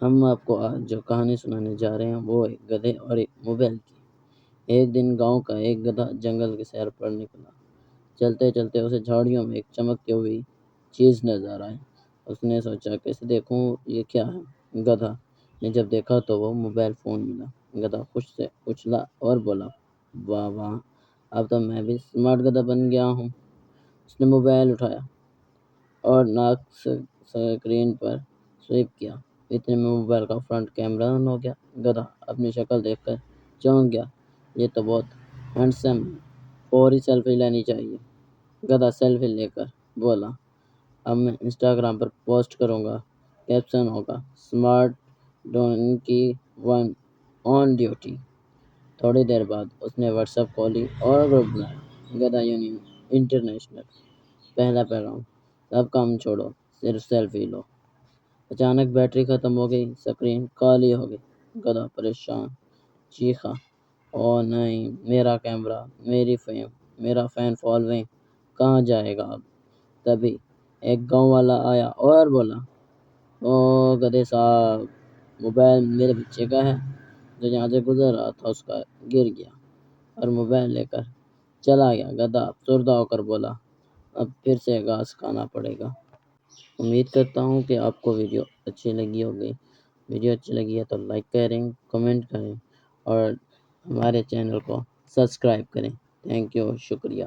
ہم آپ کو آج جو کہانی سنانے جا رہے ہیں وہ ایک گدھے اور ایک موبائل کی۔ ایک دن گاؤں کا ایک گدھا جنگل کی سیر پر نکلا۔ چلتے چلتے اسے جھاڑیوں میں ایک چمکتی ہوئی چیز نظر آئی۔ اس نے سوچا کیسے دیکھوں یہ کیا ہے۔ گدھا نے جب دیکھا تو وہ موبائل فون ملا۔ گدھا خوش سے اچھلا اور بولا، واہ واہ، اب تو میں بھی اسمارٹ گدھا بن گیا ہوں۔ اس نے موبائل اٹھایا اور ناک سے اسکرین پر سوائپ کیا۔ اتنے میں موبائل کا فرنٹ کیمرہ آن ہو گیا۔ گدھا اپنی شکل دیکھ کر چونک گیا، یہ تو بہت ہینڈسم ہے، فوری سیلفی لینی چاہیے۔ گدھا سیلفی لے کر بولا، اب میں انسٹاگرام پر پوسٹ کروں گا۔ کیپشن ہوگا، smart donkey one on duty. تھوڑی دیر بعد اس نے واٹس ایپ کھولی اور گروپ بنایا، گدھا یونین انٹرنیشنل۔ پہلا پیغام، سب کام چھوڑو، صرف سیلفی لو۔ اچانک بیٹری ختم ہو گئی، اسکرین کالی ہو گئی۔ گدھا پریشان چیخا، او نہیں، میرا کیمرہ، میری فیم، میرا فین فالوئنگ کہاں جائے گا اب؟ تبھی ایک گاؤں والا آیا اور بولا، او گدھے صاحب، موبائل میرے بچے کا ہے، جو یہاں سے گزر رہا تھا اس کا گر گیا اور موبائل لے کر چلا گیا۔ گدھا افسردہ ہو کر بولا، اب پھر سے گھاس کھانا پڑے گا۔ امید کرتا ہوں کہ آپ کو ویڈیو اچھی لگی ہوگی۔ ویڈیو اچھی لگی ہے تو لائک کریں، کمنٹ کریں اور ہمارے چینل کو سبسکرائب کریں۔ تھینک یو، شکریہ۔